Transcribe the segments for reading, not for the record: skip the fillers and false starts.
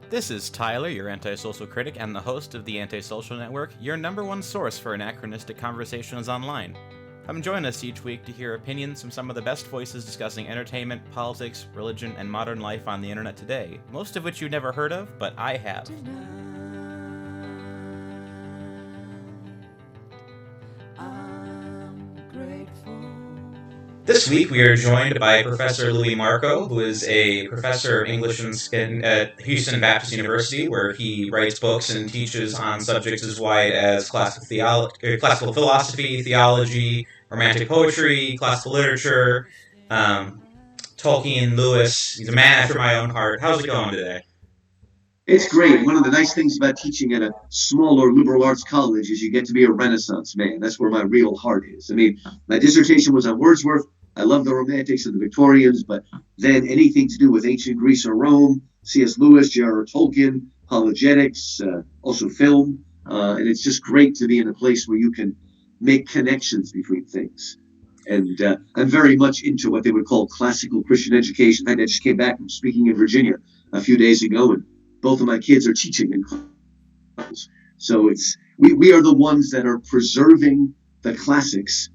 This is Tyler, your antisocial critic and the host of the AntiSocial Network, your number one source for anachronistic conversations online. Come join us each week to hear opinions from some of the best voices discussing entertainment, politics, religion, and modern life on the internet today, most of which you've never heard of, but I have. This week we are joined by Professor Louis Markos, who is a professor of English at Houston Baptist University, where he writes books and teaches on subjects as wide as classical philosophy, theology, romantic poetry, classical literature, Tolkien, Lewis. He's a man after my own heart. How's it going today? It's great. One of the nice things about teaching at a smaller liberal arts college is you get to be a Renaissance man. That's where my real heart is. I mean, my dissertation was on Wordsworth. I love the Romantics and the Victorians, but then anything to do with ancient Greece or Rome, C.S. Lewis, J.R.R. Tolkien, apologetics, also film. And it's just great to be in a place where you can make connections between things. And I'm very much into what they would call classical Christian education. I just came back from speaking in Virginia a few days ago, and both of my kids are teaching in classes. So we are the ones that are preserving the classics,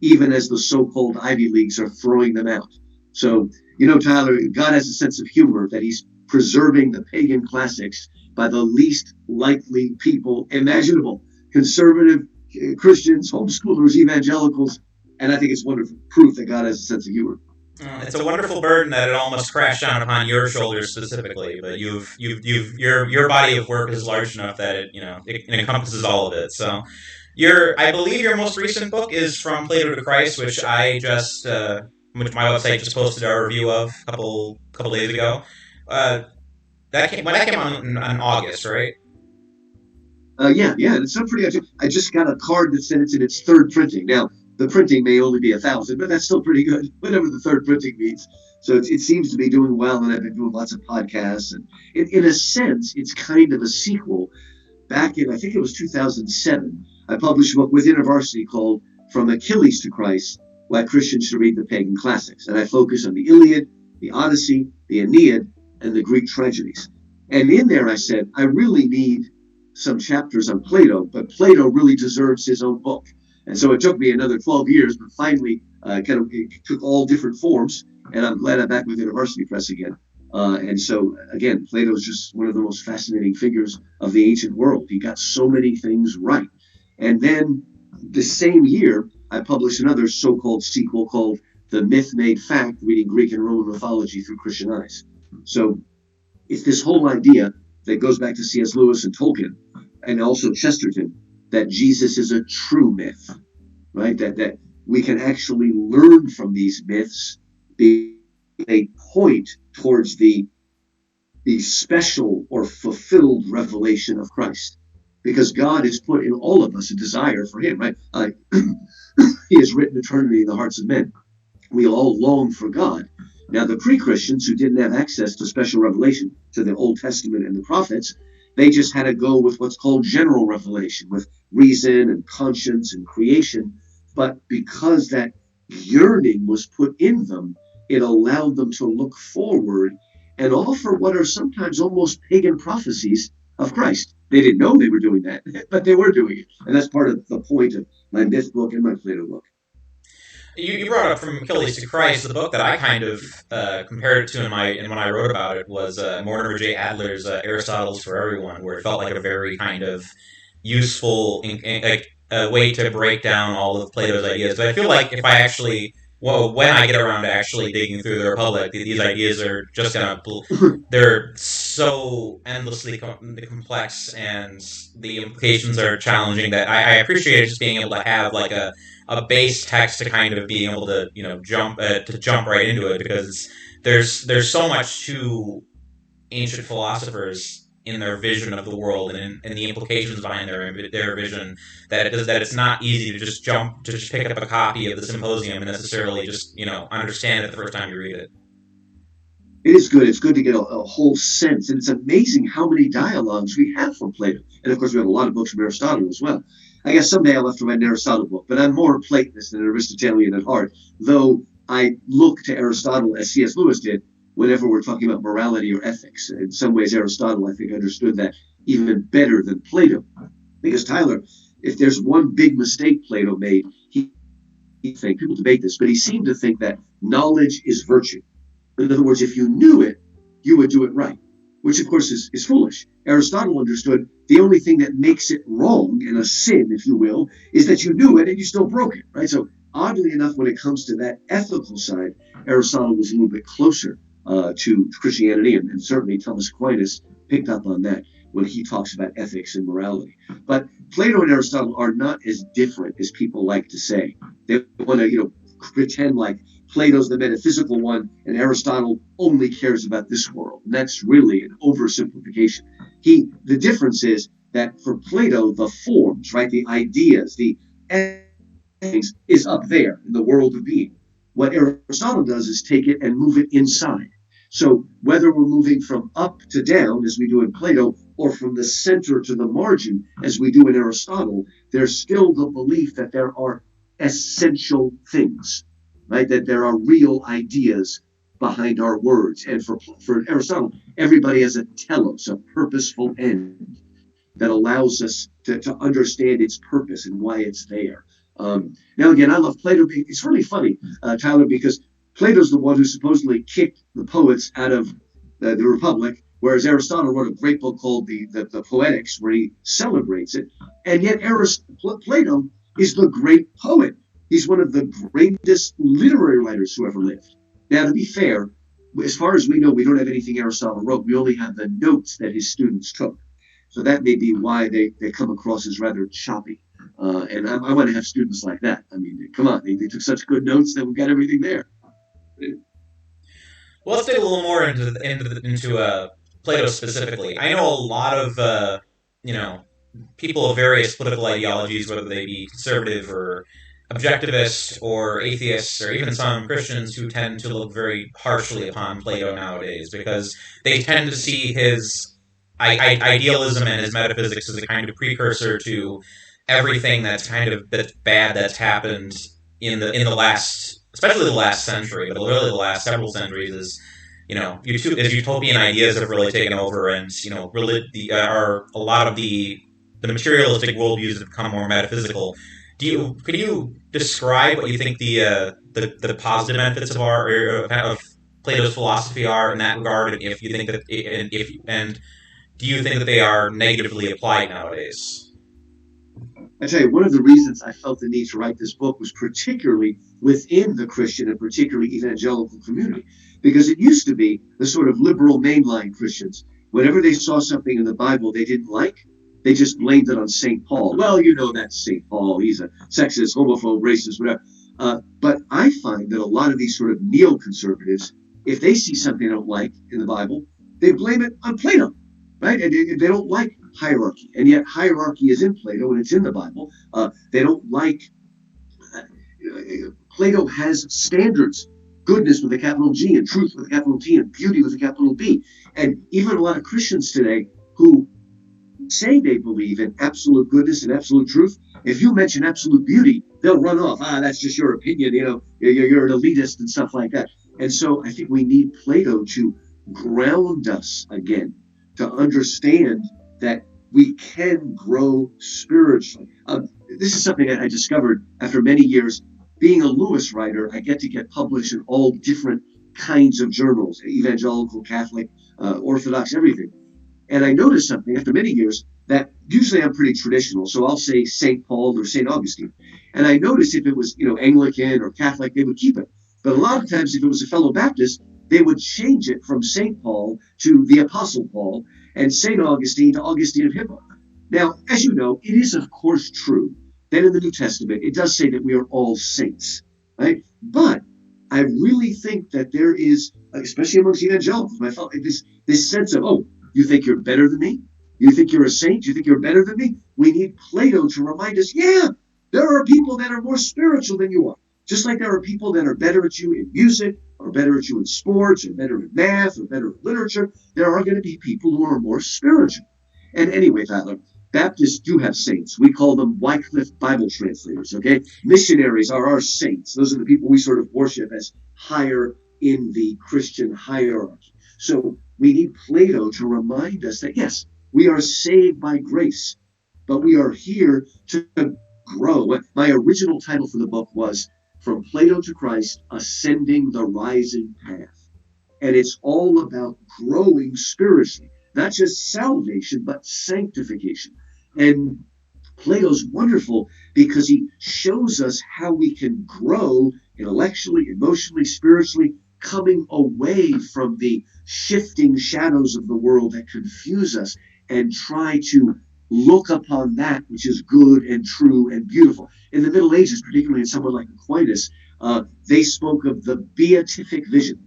even as the so-called Ivy Leagues are throwing them out. So, Tyler, God has a sense of humor that he's preserving the pagan classics by the least likely people imaginable. Conservative Christians, homeschoolers, evangelicals, and I think it's wonderful proof that God has a sense of humor. It's a wonderful burden that it almost crashed down upon your shoulders specifically, but your body of work is large enough that it encompasses all of it. So, I believe your most recent book is From Plato to Christ, which which my website just posted a review of a couple days ago. That came out in August, right? Yeah, it's so pretty. I just got a card that said it's in its third printing. Now, the printing may only be 1,000, but that's still pretty good, whatever the third printing means. So it seems to be doing well, and I've been doing lots of podcasts. And in a sense, it's kind of a sequel. Back in, I think it was 2007, I published a book with InterVarsity called From Achilles to Christ, Why Christians Should Read the Pagan Classics. And I focus on the Iliad, the Odyssey, the Aeneid, and the Greek tragedies. And in there I said, I really need some chapters on Plato, but Plato really deserves his own book. And so it took me another 12 years, but finally it took all different forms, and I'm glad I'm back with InterVarsity Press again. And so, again, Plato is just one of the most fascinating figures of the ancient world. He got so many things right. And then the same year, I published another so-called sequel called The Myth Made Fact, Reading Greek and Roman Mythology Through Christian Eyes. So it's this whole idea that goes back to C.S. Lewis and Tolkien, and also Chesterton, that Jesus is a true myth, right? That we can actually learn from these myths. They point towards the special or fulfilled revelation of Christ, because God has put in all of us a desire for him, right? He has written eternity in the hearts of men. We all long for God. Now, the pre-Christians who didn't have access to special revelation, to the Old Testament and the prophets, they just had to go with what's called general revelation, with reason and conscience and creation. But because that yearning was put in them, it allowed them to look forward and offer what are sometimes almost pagan prophecies of Christ. They didn't know they were doing that, but they were doing it. And that's part of the point of my myth book and my Plato book. You brought up From Achilles to Christ. The book that I kind of compared it to when I wrote about it was Mortimer J. Adler's Aristotle's for Everyone, where it felt like a very kind of useful way to break down all of Plato's ideas. But I feel like if I actually, when I get around to actually digging through the Republic, these ideas are just they're so endlessly complex, and the implications are challenging that I appreciate just being able to have like a base text to kind of being able to jump right into it, because there's so much to ancient philosophers in their vision of the world and the implications behind their vision that it's not easy to just pick up a copy of the Symposium and necessarily just understand it the first time you read it. It is good. It's good to get a whole sense, and it's amazing how many dialogues we have from Plato. And of course, we have a lot of books from Aristotle as well. I guess someday I'll have to write an Aristotle book, but I'm more a Platonist than an Aristotelian at heart, though I look to Aristotle, as C.S. Lewis did, whenever we're talking about morality or ethics. In some ways, Aristotle, I think, understood that even better than Plato. Because, Tyler, if there's one big mistake Plato made, he think people debate this, but he seemed to think that knowledge is virtue. In other words, if you knew it, you would do it right, which of course is foolish. Aristotle understood the only thing that makes it wrong and a sin, if you will, is that you knew it and you still broke it, right? So oddly enough, when it comes to that ethical side, Aristotle was a little bit closer to Christianity, and certainly Thomas Aquinas picked up on that when he talks about ethics and morality. But Plato and Aristotle are not as different as people like to say. They want to, pretend like Plato's the metaphysical one and Aristotle only cares about this world. And that's really an oversimplification. The difference is that for Plato, the forms, right, the ideas, the things is up there in the world of being. What Aristotle does is take it and move it inside. So whether we're moving from up to down, as we do in Plato, or from the center to the margin, as we do in Aristotle, there's still the belief that there are essential things, right? That there are real ideas behind our words. And for Aristotle, everybody has a telos, a purposeful end that allows us to understand its purpose and why it's there. Now, again, I love Plato. It's really funny, Tyler, because Plato's the one who supposedly kicked the poets out of the Republic, whereas Aristotle wrote a great book called the Poetics, where he celebrates it. And yet Plato is the great poet. He's one of the greatest literary writers who ever lived. Now, to be fair, as far as we know, we don't have anything Aristotle wrote. We only have the notes that his students took. So that may be why they come across as rather choppy. And I want to have students like that. I mean, come on, they took such good notes that we've got everything there. Well, let's dig a little more into Plato specifically. I know a lot of you know people of various political ideologies, whether they be conservative or objectivist or atheists or even some Christians who tend to look very harshly upon Plato nowadays because they tend to see his idealism and his metaphysics as a kind of precursor to everything that's bad that's happened in the last, especially the last century, but really the last several centuries is as utopian ideas have really taken over, and really are a lot of the materialistic worldviews have become more metaphysical. Could you describe what you think the positive benefits of Plato's philosophy are in that regard, and if you think that and do you think that they are negatively applied nowadays? I tell you, one of the reasons I felt the need to write this book was particularly within the Christian and particularly evangelical community, because it used to be the sort of liberal mainline Christians. Whenever they saw something in the Bible they didn't like, they just blamed it on St. Paul. Well, that's St. Paul. He's a sexist, homophobe, racist, whatever. But I find that a lot of these sort of neoconservatives, if they see something they don't like in the Bible, they blame it on Plato, right? And they don't like hierarchy, and yet hierarchy is in Plato and it's in the Bible. They don't like Plato has standards: goodness with a capital G, and truth with a capital T, and beauty with a capital B. And even a lot of Christians today who say they believe in absolute goodness and absolute truth, if you mention absolute beauty, they'll run off. That's just your opinion. You're an elitist and stuff like that. And so I think we need Plato to ground us again, to understand that we can grow spiritually. This is something I discovered after many years being a Lewis writer. I get published in all different kinds of journals: evangelical, Catholic, Orthodox, everything. And I noticed something after many years, that usually I'm pretty traditional. So I'll say St. Paul or St. Augustine. And I noticed if it was, Anglican or Catholic, they would keep it. But a lot of times if it was a fellow Baptist, they would change it from St. Paul to the Apostle Paul, and St. Augustine to Augustine of Hippo. Now, as you know, it is of course true that in the New Testament, it does say that we are all saints, right? But I really think that there is, especially amongst evangelicals, this sense of, oh, you think you're better than me? You think you're a saint? You think you're better than me? We need Plato to remind us, yeah, there are people that are more spiritual than you are. Just like there are people that are better at you in music, or better at you in sports, or better at math, or better at literature, there are going to be people who are more spiritual. And anyway, Tyler, Baptists do have saints. We call them Wycliffe Bible translators, okay? Missionaries are our saints. Those are the people we sort of worship as higher in the Christian hierarchy. So we need Plato to remind us that, yes, we are saved by grace, but we are here to grow. My original title for the book was From Plato to Christ, Ascending the Rising Path. And it's all about growing spiritually, not just salvation, but sanctification. And Plato's wonderful because he shows us how we can grow intellectually, emotionally, spiritually, coming away from the shifting shadows of the world that confuse us and try to look upon that which is good and true and beautiful. In the Middle Ages, particularly in someone like Aquinas, they spoke of the beatific vision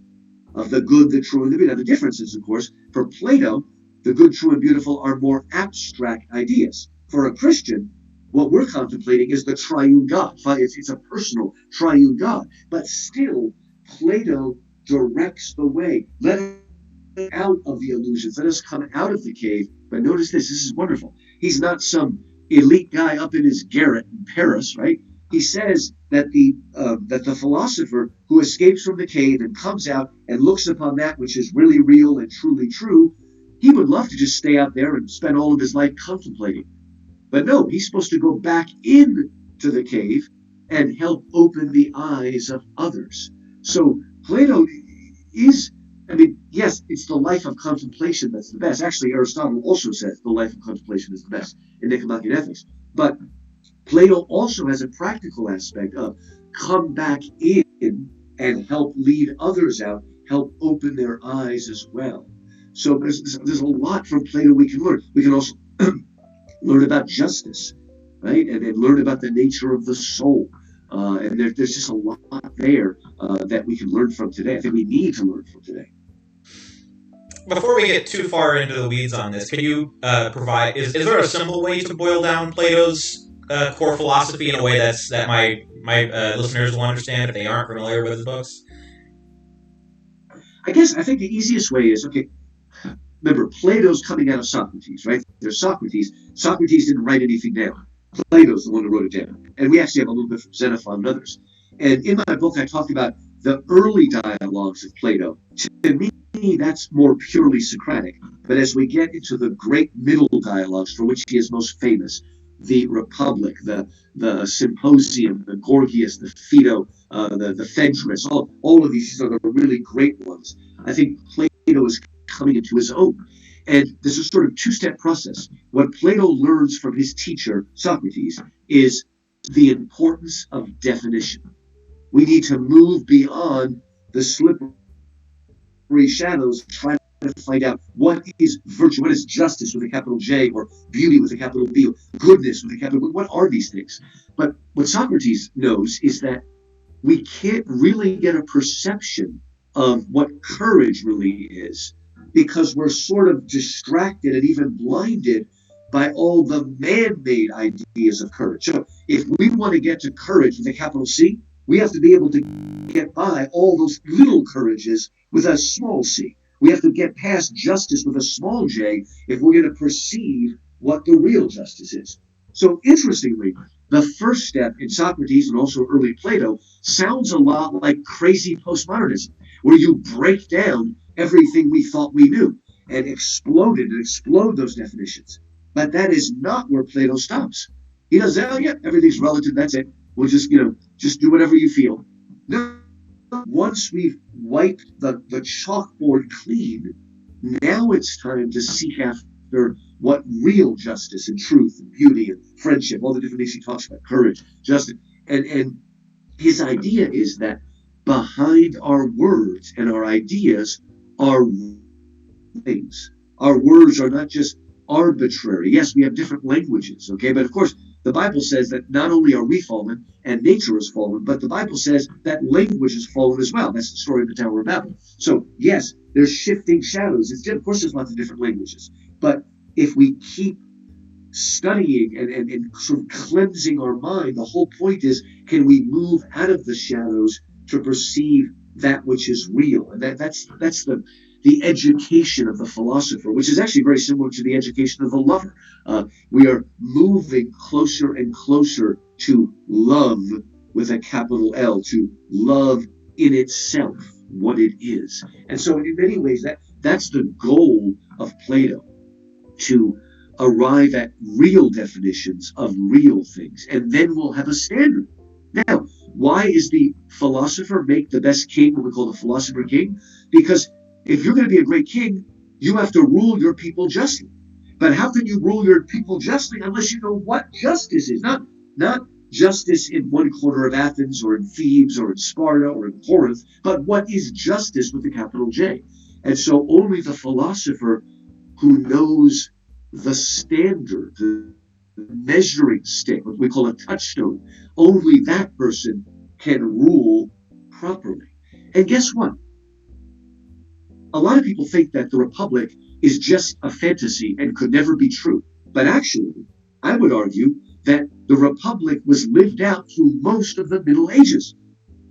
of the good, the true, and the beautiful. Now, the difference is, of course, for Plato, the good, true, and beautiful are more abstract ideas. For a Christian, what we're contemplating is the triune God. It's a personal triune God. But still, Plato directs the way. Let us out of the illusions. Let us come out of the cave. But notice this is wonderful. He's not some elite guy up in his garret in Paris, right? He says that the philosopher who escapes from the cave and comes out and looks upon that which is really real and truly true, he would love to just stay out there and spend all of his life contemplating. But no, he's supposed to go back into the cave and help open the eyes of others. So Plato is, I mean, yes, it's the life of contemplation that's the best. Actually, Aristotle also says the life of contemplation is the best in Nicomachean Ethics. But Plato also has a practical aspect of come back in and help lead others out, help open their eyes as well. So there's a lot from Plato we can learn. We can also learn about justice, right? And learn about the nature of the soul. And there's just a lot there that we can learn from today. I think we need to learn from today. Before we get too far into the weeds on this, can you provide? Is there a simple way to boil down Plato's core philosophy in a way that my listeners will understand if they aren't familiar with his books? I think the easiest way is, okay, remember, Plato's coming out of Socrates, right? There's Socrates. Socrates didn't write anything down. Plato's the one who wrote it down. And we actually have a little bit from Xenophon and others. And in my book, I talked about the early dialogues of Plato. To me, that's more purely Socratic. But as we get into the great middle dialogues for which he is most famous, the Republic, the Symposium, the Gorgias, the Phaedo, the Phaedrus, all of these are the really great ones. I think Plato is coming into his own. And this is sort of a two-step process. What Plato learns from his teacher, Socrates, is the importance of definition. We need to move beyond the slippery shadows, trying to find out what is virtue, what is justice with a capital J, or beauty with a capital B, or goodness with a capital B. What are these things? But what Socrates knows is that we can't really get a perception of what courage really is because we're sort of distracted and even blinded by all the man-made ideas of courage. So if we want to get to courage with a capital C, we have to be able to get by all those little courages with a small c. We have to get past justice with a small j if we're going to perceive what the real justice is. So interestingly, the first step in Socrates and also early Plato sounds a lot like crazy postmodernism, where you break down everything we thought we knew and explode those definitions. But that is not where Plato stops. He does that, oh yeah, everything's relative, that's it. We'll just do whatever you feel. No, once we've wiped the chalkboard clean, now it's time to seek after what real justice and truth and beauty and friendship, all the different things he talks about, courage, justice. And his idea is that behind our words and our ideas are things. Our words are not just arbitrary. Yes, we have different languages, okay? But of course, the Bible says that not only are we fallen and nature is fallen, but the Bible says that language is fallen as well. That's the story of the Tower of Babel. So, yes, there's shifting shadows. Of course, there's lots of different languages. But if we keep studying and sort of cleansing our mind, the whole point is, can we move out of the shadows to perceive that which is real? And that's the education of the philosopher, which is actually very similar to the education of the lover. We are moving closer and closer to love with a capital L, to love in itself. what it is. And so, in many ways, that's the goal of Plato, to arrive at real definitions of real things, and then we'll have a standard. Now, why is the philosopher make the best king, what we call the philosopher king? Because if you're going to be a great king, you have to rule your people justly. But how can you rule your people justly unless you know what justice is? Not justice in one corner of Athens or in Thebes or in Sparta or in Corinth, but what is justice with a capital J? And so only the philosopher who knows the standard, the measuring stick, what we call a touchstone, only that person can rule properly. And guess what? A lot of people think that the Republic is just a fantasy and could never be true. But actually, I would argue that the Republic was lived out through most of the Middle Ages.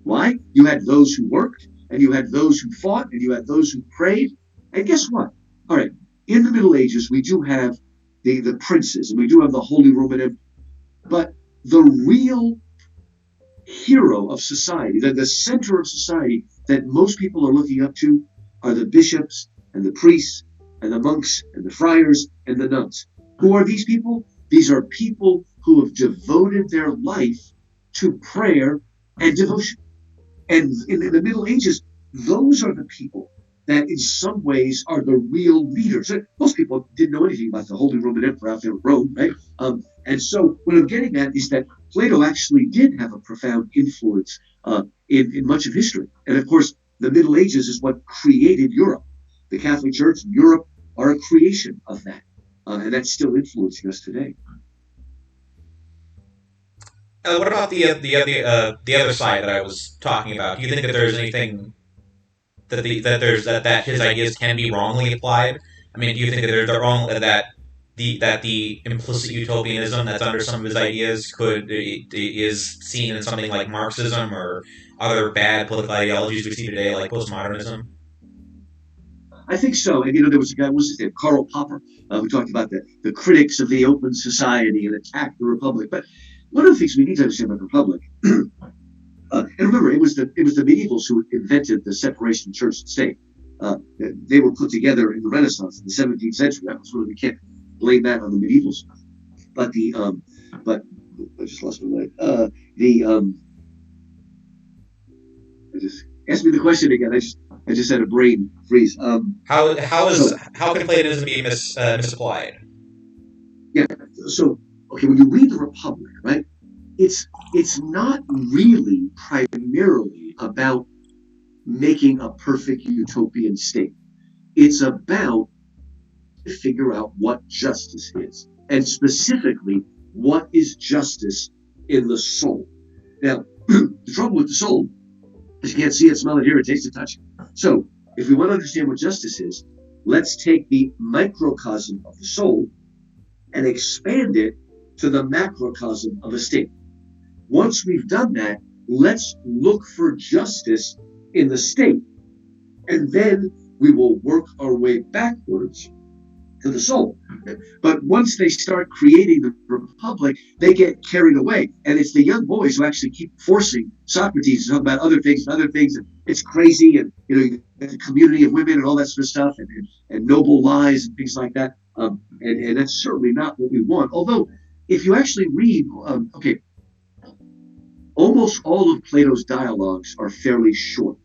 Why? You had those who worked, and you had those who fought, and you had those who prayed. And guess what? All right, in the Middle Ages, we do have the princes, and we do have the Holy Roman Empire. But the real hero of society, the center of society that most people are looking up to, are the bishops and the priests and the monks and the friars and the nuns. Who are these people? These are people who have devoted their life to prayer and devotion. And in the Middle Ages, those are the people that in some ways are the real leaders. Most people didn't know anything about the Holy Roman Emperor out there in Rome, right? And so what I'm getting at is that Plato actually did have a profound influence in much of history. And of course, the Middle Ages is what created Europe. The Catholic Church and Europe are a creation of that. And that's still influencing us today. What about the other side that I was talking about? Do you think that there's anything that his ideas can be wrongly applied? I mean, do you think that they're wrong that the implicit utopianism that's under some of his ideas is seen in something like Marxism or other bad political ideologies we see today, like postmodernism? I think so. And there was a guy, what's his name, Karl Popper, who talked about the critics of the open society and attacked the republic. But one of the things we need to understand about the republic, and remember, it was the medievals who invented the separation of church and state. They were put together in the Renaissance in the 17th century. That was really, we can't blame that on the medievals. But I just lost my mind. I just ask me the question again. I just had a brain freeze. How can Platonism be misapplied? Yeah. So okay, when you read the Republic, right? It's not really primarily about making a perfect utopian state. It's about to figure out what justice is, and specifically, what is justice in the soul. Now, the trouble with the soul is you can't see it, smell it, hear it, taste it, touch it. So, if we want to understand what justice is, let's take the microcosm of the soul and expand it to the macrocosm of a state. Once we've done that, let's look for justice in the state, and then we will work our way backwards to the soul. But once they start creating the republic, they get carried away. And it's the young boys who actually keep forcing Socrates to talk about other things and other things. And it's crazy. And, you get the community of women and all that sort of stuff, and noble lies and things like that. And that's certainly not what we want. Although, if you actually read, almost all of Plato's dialogues are fairly short.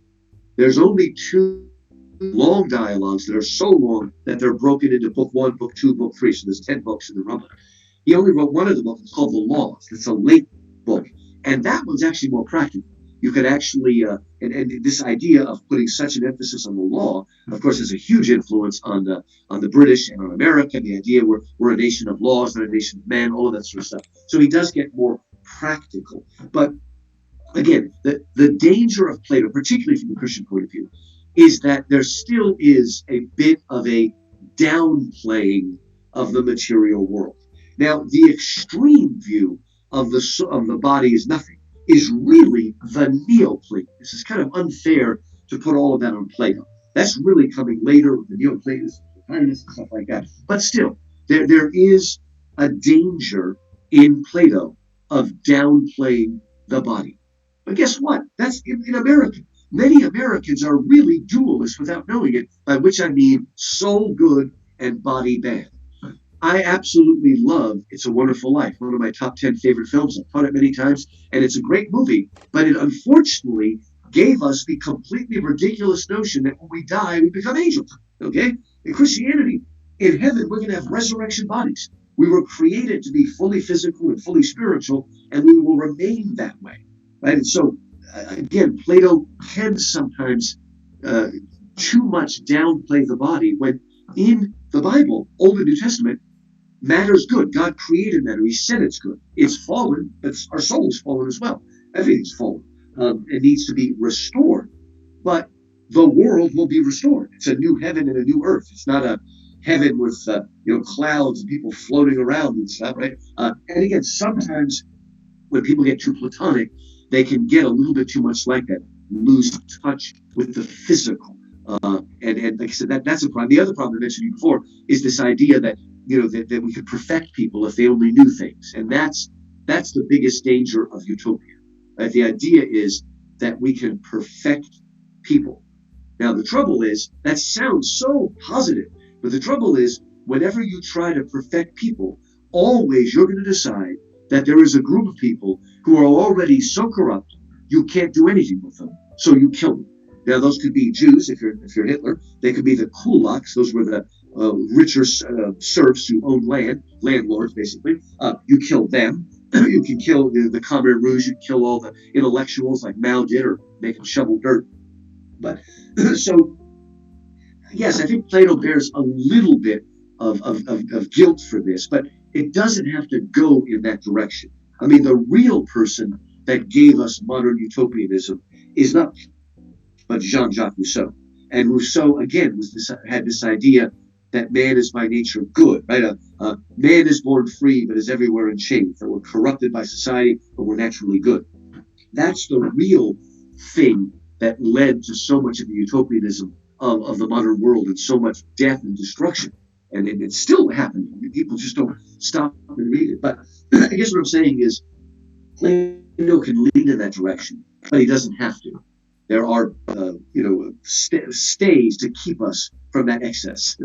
There's only two long dialogues that are so long that they're broken into book one, book two, book three. So there's 10 books in the Republic. He only wrote one of the books. It's called The Laws. It's a late book. And that one's actually more practical. You could actually, and this idea of putting such an emphasis on the law, of course, has a huge influence on the British and on America. The idea we're a nation of laws, not a nation of man, all of that sort of stuff. So he does get more practical. But again, the danger of Plato, particularly from the Christian point of view, is that there still is a bit of a downplaying of the material world. Now, the extreme view of the body is nothing is really the Neoplatonism. This is kind of unfair to put all of that on Plato. That's really coming later with the Neoplatonists and stuff like that. But still, there is a danger in Plato of downplaying the body. But guess what? That's in America. Many Americans are really dualists without knowing it, by which I mean soul good and body bad. I absolutely love It's a Wonderful Life, one of my top 10 favorite films. I've taught it many times, and it's a great movie, but it unfortunately gave us the completely ridiculous notion that when we die, we become angels. Okay? In Christianity, in heaven, we're going to have resurrection bodies. We were created to be fully physical and fully spiritual, and we will remain that way. Right? And so, again, Plato can sometimes uh, too much downplay the body when in the Bible, Old and New Testament, matter's good. God created matter. He said it's good. It's fallen, but our soul is fallen as well. Everything's fallen. It needs to be restored. But the world will be restored. It's a new heaven and a new earth. It's not a heaven with clouds and people floating around and stuff, right? And again, sometimes when people get too platonic, they can get a little bit too much like that, lose touch with the physical. And like I said, that's a problem. The other problem I mentioned before is this idea that that we could perfect people if they only knew things, and that's the biggest danger of utopia. Right? The idea is that we can perfect people. Now the trouble is that sounds so positive, but the trouble is whenever you try to perfect people, always you're going to decide that there is a group of people who are already so corrupt you can't do anything with them, so you kill them. Now those could be Jews if you're Hitler. They could be the kulaks. Those were the richer serfs who owned land, landlords basically. You kill them. You can kill the Khmer Rouge. You can kill all the intellectuals like Mao did, or make them shovel dirt. But so yes, I think Plato bears a little bit of guilt for this, but it doesn't have to go in that direction. I mean, the real person that gave us modern utopianism is not but Jean-Jacques Rousseau. And Rousseau, again, had this idea that man is by nature good, right? Man is born free, but is everywhere in chains. That we're corrupted by society, but we're naturally good. That's the real thing that led to so much of the utopianism of the modern world, and so much death and destruction. And it's still happening. People just don't stop and read it. But I guess what I'm saying is Plato can lean in that direction, but he doesn't have to. There are, stays to keep us from that excess.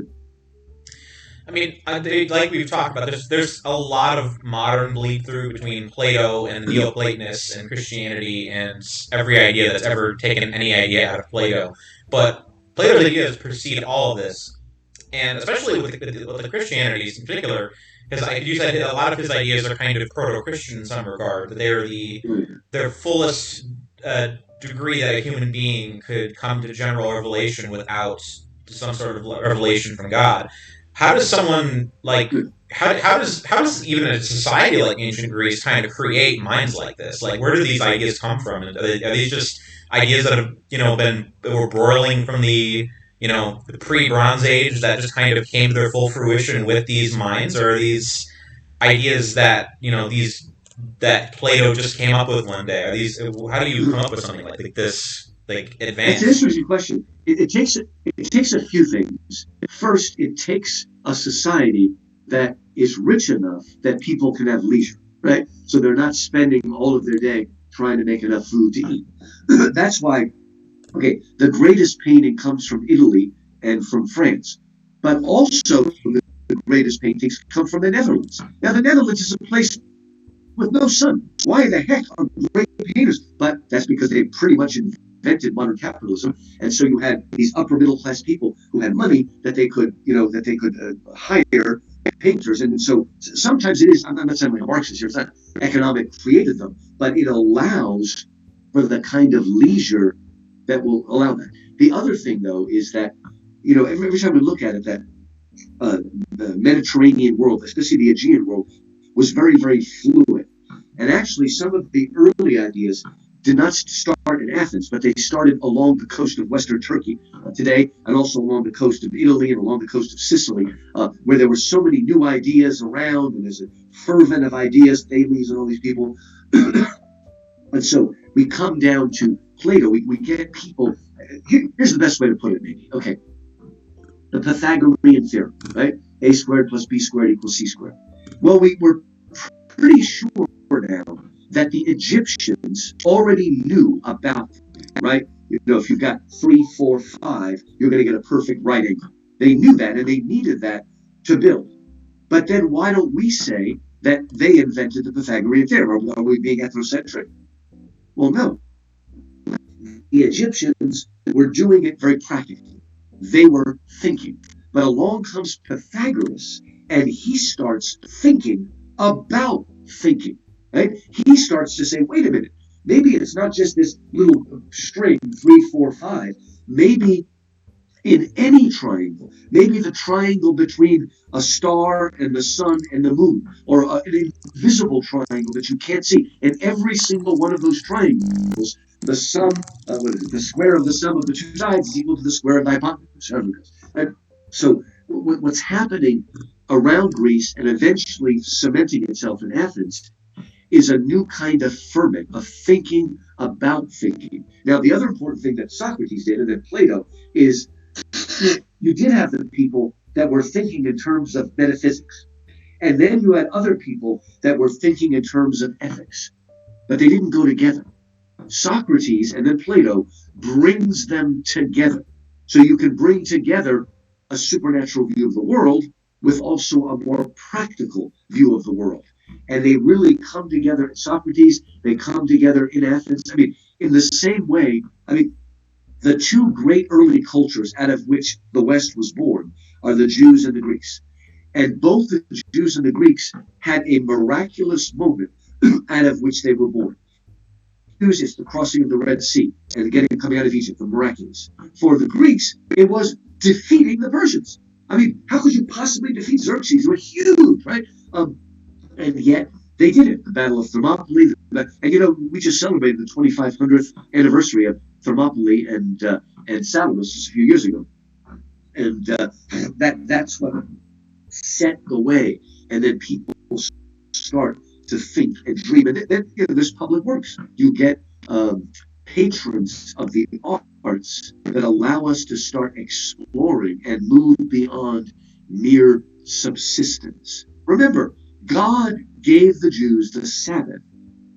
I mean, like we've talked about, there's a lot of modern bleed through between Plato and the Neoplatonists and Christianity and every idea that's ever taken any idea out of Plato. But Plato's ideas precede all of this, and especially with the Christianities in particular, because you said a lot of his ideas are kind of proto-Christian in some regard. That they're their fullest degree that a human being could come to general revelation without some sort of revelation from God. How does someone like how does even a society like ancient Greece kind of create minds like this? Like, where do these ideas come from? Are these just ideas that have been were broiling from the pre-Bronze Age that just kind of came to their full fruition with these minds, or are these ideas that these that Plato just came up with one day? Are these how do you come up with something like this, like It's an advanced? interesting question. It takes a few things. First, it takes a society that is rich enough that people can have leisure, right? So they're not spending all of their day trying to make enough food to eat. That's why, okay, the greatest painting comes from Italy and from France, but also the greatest paintings come from the Netherlands. Now, the Netherlands is a place with no sun. Why the heck are great painters? But that's because they pretty much invented modern capitalism, and so you had these upper middle class people who had money that they could, hire painters. And so sometimes it is. I'm not saying I'm a Marxist here. It's not economic created them, but it allows for the kind of leisure that will allow that. The other thing, though, is that every time we look at it, that the Mediterranean world, especially the Aegean world, was very, very fluid. And actually, some of the early ideas did not start in Athens, but they started along the coast of Western Turkey today, and also along the coast of Italy and along the coast of Sicily, where there were so many new ideas around, and there's a fervent of ideas, Thales and all these people. And so we come down to Plato. We get people. Here's the best way to put it, maybe. Okay, the Pythagorean theorem, right? A squared plus b squared equals c squared. Well, we're pretty sure now that the Egyptians already knew about it, right? If you've got 3, 4, 5, you're going to get a perfect right angle. They knew that, and they needed that to build. But then why don't we say that they invented the Pythagorean theorem? Are we being ethnocentric? Well, no. The Egyptians were doing it very practically. They were thinking. But along comes Pythagoras, and he starts thinking about thinking. Right? He starts to say, wait a minute, maybe it's not just this little string, 3, 4, 5. Maybe in any triangle, maybe the triangle between a star and the sun and the moon, or an invisible triangle that you can't see. In every single one of those triangles, the sum, the square of the sum of the two sides is equal to the square of the hypotenuse. And so, what's happening around Greece and eventually cementing itself in Athens is a new kind of ferment of thinking about thinking. Now, the other important thing that Socrates did and that Plato is you did have the people that were thinking in terms of metaphysics. And then you had other people that were thinking in terms of ethics. But they didn't go together. Socrates and then Plato brings them together. So you can bring together a supernatural view of the world with also a more practical view of the world. And they really come together in Socrates, they come together in Athens. I mean, in the same way, the two great early cultures out of which the West was born are the Jews and the Greeks. And both the Jews and the Greeks had a miraculous moment out of which they were born. Jews, it's the crossing of the Red Sea and coming out of Egypt, the miraculous. For the Greeks, it was defeating the Persians. I mean, how could you possibly defeat Xerxes? They were huge, right? And yet they did it. The Battle of Thermopylae. And we just celebrated the 2500th anniversary of Thermopylae and Salamis just a few years ago. And that's what set the way. And then people start to think and dream. And then there's public works. You get patrons of the arts that allow us to start exploring and move beyond mere subsistence. Remember, God gave the Jews the Sabbath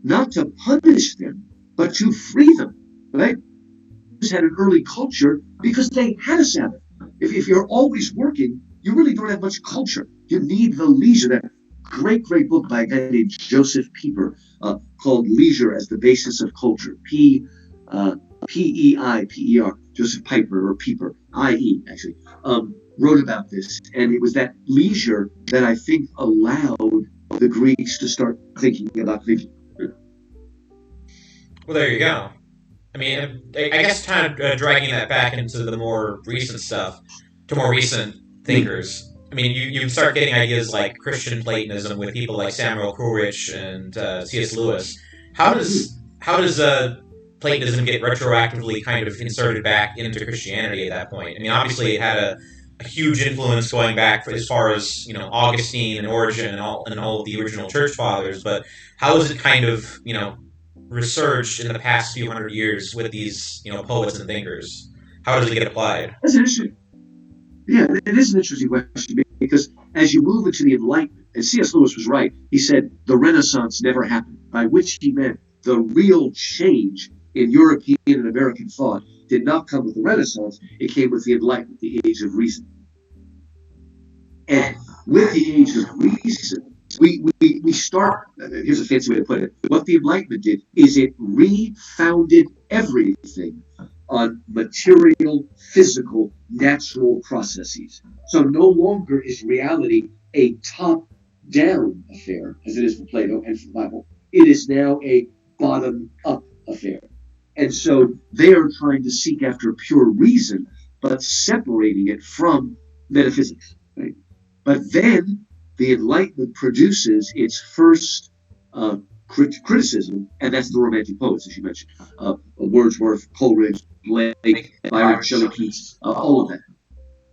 not to punish them, but to free them. Right? Jews had an early culture because they had a Sabbath. If you're always working, you really don't have much culture. You need the leisure. That great book by a guy named Joseph Pieper called Leisure as the Basis of Culture. P-E-I-P-E-R. Joseph Piper, or Pieper, I-E, actually, wrote about this. And it was that leisure that I think allowed the Greeks to start thinking about thinking. Well, there you go. I mean, I guess kind of dragging that back into the more recent stuff, to more recent thinkers. I mean, you start getting ideas like Christian Platonism with people like Samuel Coleridge and C.S. Lewis. How does Platonism get retroactively kind of inserted back into Christianity at that point? I mean, obviously it had a huge influence going back for, as far as Augustine and Origen and all of the original church fathers. But how is it kind of resurged in the past few hundred years with these poets and thinkers? How does it get applied? That's interesting. Yeah, it is an interesting question because as you move into the Enlightenment, and C.S. Lewis was right, he said the Renaissance never happened, by which he meant the real change in European and American thought did not come with the Renaissance, it came with the Enlightenment, the age of reason. And with the age of reason, we start, here's a fancy way to put it, what the Enlightenment did is it refounded everything on material, physical, natural processes. So no longer is reality a top-down affair, as it is for Plato and for the Bible. It is now a bottom-up affair. And so they are trying to seek after pure reason, but separating it from metaphysics. Right? But then the Enlightenment produces its first criticism, and that's the Romantic poets, as you mentioned. Wordsworth, Coleridge, Blake, Byron, Shelley, Keats, all of that.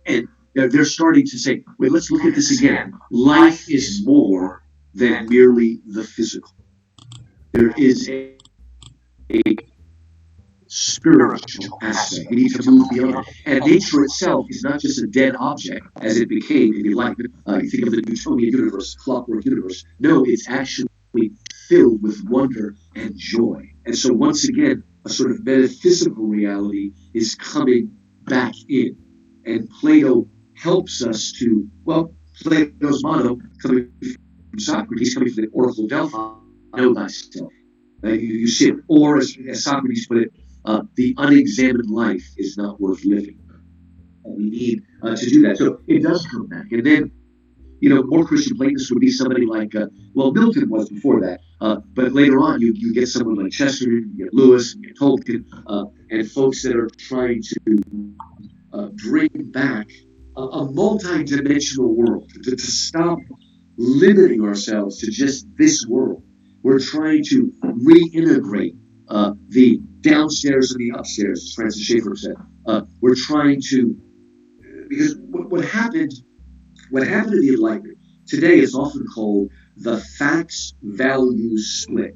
And they're starting to say, wait, let's look at this again. Life is more than merely the physical. There is a spiritual aspect. We need to move beyond. And nature itself is not just a dead object, as it became in the Enlightenment. You think of the Newtonian universe, clockwork universe. No, it's actually filled with wonder and joy. And so once again, a sort of metaphysical reality is coming back in. And Plato helps us to, well, Plato's motto, coming from Socrates, coming from the Oracle of Delphi, know thyself. You see it. Or, as Socrates put it, the unexamined life is not worth living. And we need to do that. So it does come back. And then, more Christian Platonists would be somebody like, well, Milton was before that. But later on, you get someone like Chesterton, you get Lewis, you get Tolkien, and folks that are trying to bring back a multi-dimensional world, to stop limiting ourselves to just this world. We're trying to reintegrate the downstairs and the upstairs, as Francis Schaeffer said. We're trying to, because what happened in the Enlightenment today is often called the facts values split.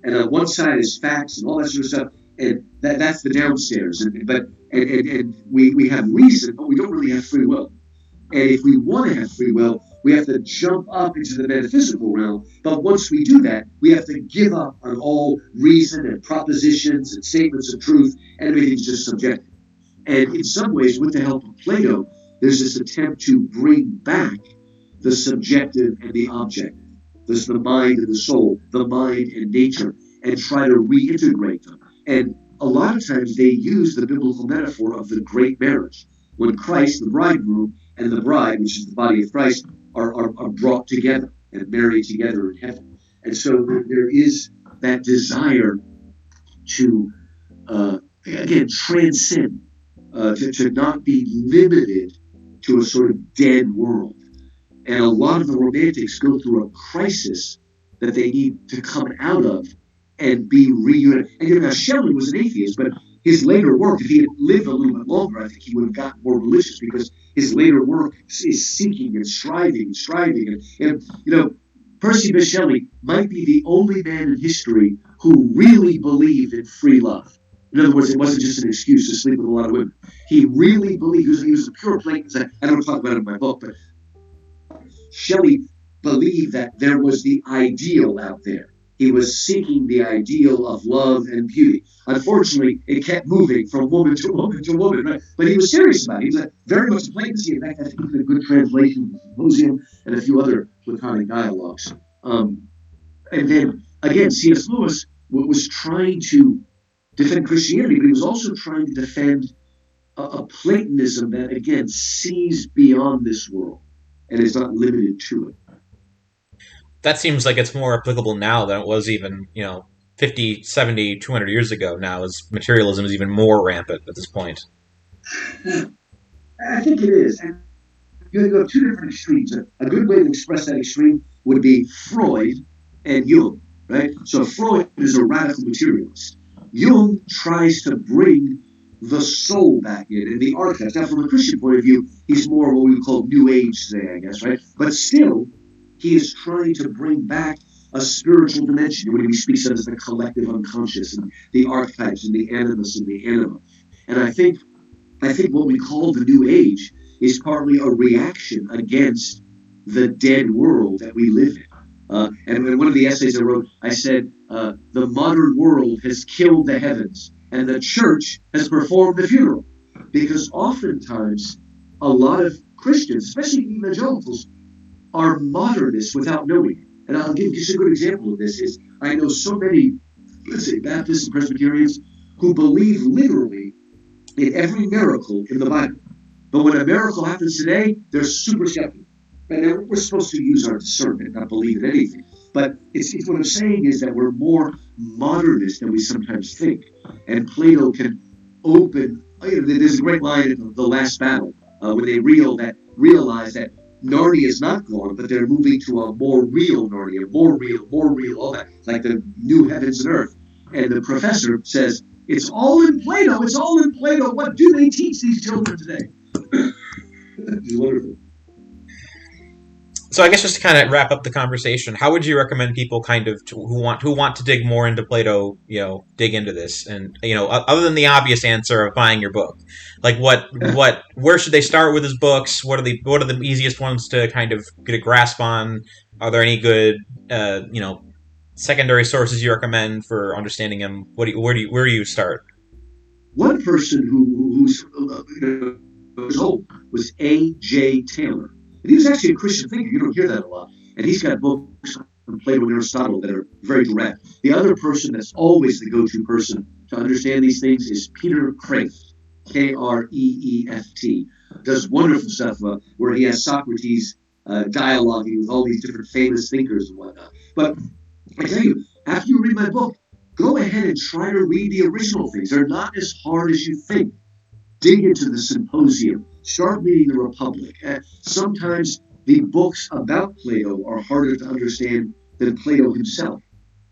And on one side is facts and all that sort of stuff, and that's the downstairs. And we have reason, but we don't really have free will. And if we want to have free will, we have to jump up into the metaphysical realm. But once we do that, we have to give up on all reason and propositions and statements of truth, and everything's just subjective. And in some ways, with the help of Plato, there's this attempt to bring back the subjective and the objective. There's the mind and the soul, the mind and nature, and try to reintegrate them. And a lot of times they use the biblical metaphor of the great marriage, when Christ, the bridegroom, and the bride, which is the body of Christ, are brought together and married together in heaven. And so there is that desire to, again, transcend, to not be limited to a sort of dead world. And a lot of the romantics go through a crisis that they need to come out of and be reunited. And now Shelley was an atheist, but his later work, if he had lived a little bit longer, I think he would have gotten more religious, because his later work is seeking and striving. And Percy Bysshe Shelley might be the only man in history who really believed in free love. In other words, it wasn't just an excuse to sleep with a lot of women. He really believed, he was a pure Platonist. I don't talk about it in my book, but Shelley believed that there was the ideal out there. He was seeking the ideal of love and beauty. Unfortunately, it kept moving from woman to woman to woman, right? But he was serious about it. He was very much a Platonist. In fact, I think he did a good translation of the Symposium and a few other Platonic dialogues. And then, again, C.S. Lewis was trying to defend Christianity, but he was also trying to defend a Platonism that, again, sees beyond this world and is not limited to it. That seems like it's more applicable now than it was even, 50, 70, 200 years ago now, as materialism is even more rampant at this point. I think it is. And you have two different extremes. A good way to express that extreme would be Freud and Jung, right? So Freud is a radical materialist. Jung tries to bring the soul back in the archetypes. Now, from a Christian point of view, he's more what we would call New Age today, I guess, right? But still, he is trying to bring back a spiritual dimension, what he speaks of as the collective unconscious and the archetypes and the animus and the anima. And I think what we call the New Age is partly a reaction against the dead world that we live in. And in one of the essays I wrote, I said, the modern world has killed the heavens and the church has performed the funeral. Because oftentimes, a lot of Christians, especially evangelicals, are modernists without knowing it. And I'll give you a good example of this. Is I know so many, let's say, Baptists and Presbyterians who believe literally in every miracle in the Bible. But when a miracle happens today, they're super skeptical. And we're supposed to use our discernment, not believe in anything. But it's what I'm saying is that we're more modernist than we sometimes think. And Plato can open, there's a great line in The Last Battle when they realize that Narnia is not gone, but they're moving to a more real Narnia, more real, all that, like the new heavens and earth. And the professor says, it's all in Plato, it's all in Plato. What do they teach these children today? It's wonderful. So I guess just to kind of wrap up the conversation, how would you recommend people who want to dig more into Plato, dig into this, and other than the obvious answer of buying your book, like where should they start with his books? What are the easiest ones to kind of get a grasp on? Are there any good secondary sources you recommend for understanding him? Where do you start? One person who's was old was A.J. Taylor. And he was actually a Christian thinker. You don't hear that a lot. And he's got books on Plato and Aristotle that are very direct. The other person that's always the go-to person to understand these things is Peter Kreeft, Kreeft. Does wonderful stuff where he has Socrates dialoguing with all these different famous thinkers and whatnot. But I tell you, after you read my book, go ahead and try to read the original things. They're not as hard as you think. Dig into the Symposium. Start reading the Republic. Sometimes the books about Plato are harder to understand than Plato himself.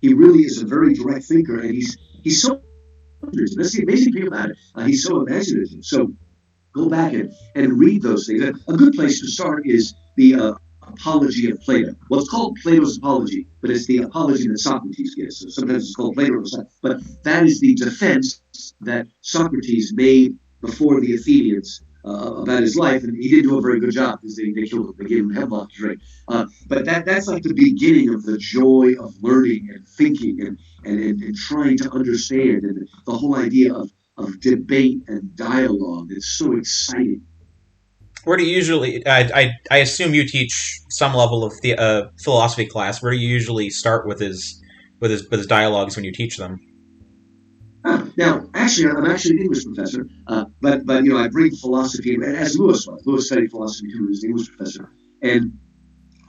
He really is a very direct thinker, and he's so that's the amazing thing about it. He's so imaginative. So go back and read those things. A good place to start is the Apology of Plato. Well, it's called Plato's Apology, but it's the apology that Socrates gives. So sometimes it's called Plato's, but that is the defense that Socrates made before the Athenians about his life, and he didn't do a very good job because they killed him. They gave him hemlock to drink. But that's like the beginning of the joy of learning and thinking and trying to understand, and the whole idea of debate and dialogue. It's so exciting. Where do you usually? I assume you teach some level of the philosophy class. Where do you usually start with his dialogues when you teach them? Now, actually, I'm actually an English professor, but I bring philosophy as Lewis was. Lewis studied philosophy too. He was an English professor, and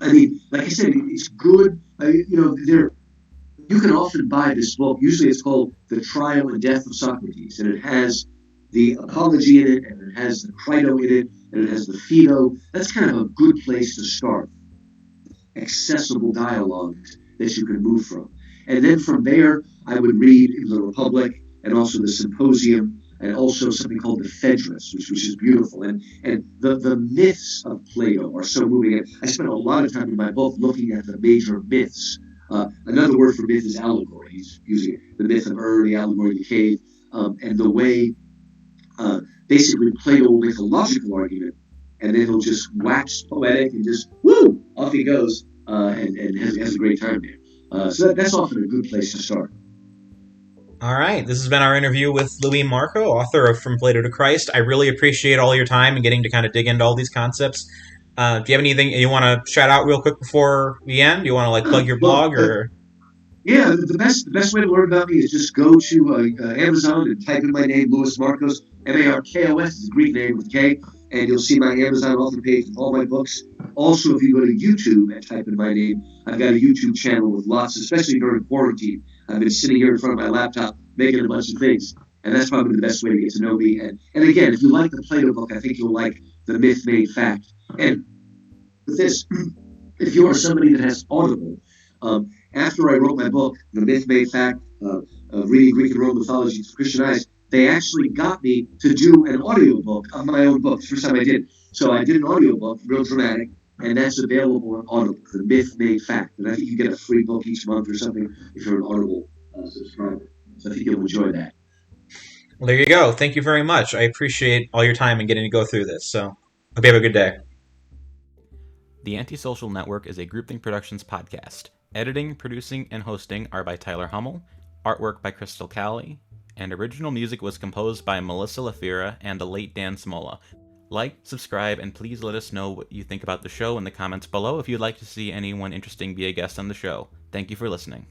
I mean, like I said, it's good. There you can often buy this book. Usually, it's called The Trial and Death of Socrates, and it has the apology in it, and it has the Crito in it, and it has the Phaedo. That's kind of a good place to start. Accessible dialogues that you can move from. And then from there, I would read in the Republic and also the Symposium and also something called the Phaedrus, which is beautiful. And the myths of Plato are so moving. I spent a lot of time in my book looking at the major myths. Another word for myth is allegory. He's using the myth of Ur, the allegory of the cave, and the way basically Plato will make a logical argument, and then he'll just wax poetic and just woo, off he goes, and has a great time there. So that's often a good place to start. All right, this has been our interview with Louis Marko, author of From Plato to Christ. I really appreciate all your time and getting to kind of dig into all these concepts. Do you have anything you want to shout out real quick before we end? Do you want to plug your Well, blog or? yeah, the best way to learn about me is just go to Amazon and type in my name, Louis Markos, Markos, is a Greek name with K, and you'll see my Amazon author page with all my books. Also, if you go to YouTube and type in my name, I've got a YouTube channel with lots, especially during quarantine. I've been sitting here in front of my laptop making a bunch of things, and that's probably the best way to get to know me. And again, if you like the Plato book, I think you'll like the Myth Made Fact. And with this, if you are somebody that has Audible, after I wrote my book, The Myth Made Fact, Reading Greek and Roman Mythology to Christian Eyes, they actually got me to do an audiobook of my own book. First time I did. So I did an audiobook, real dramatic, and that's available on Audible, The Myth Made Fact. And I think you get a free book each month or something if you're an Audible subscriber. So I think you'll enjoy that. Well, there you go. Thank you very much. I appreciate all your time and getting to go through this. So, hope you have a good day. The AntiSocial Network is a Groupthink Productions podcast. Editing, producing, and hosting are by Tyler Hummel, artwork by Crystal Calley, and original music was composed by Melissa Lafira and the late Dan Smolla. Like, subscribe, and please let us know what you think about the show in the comments below if you'd like to see anyone interesting be a guest on the show. Thank you for listening.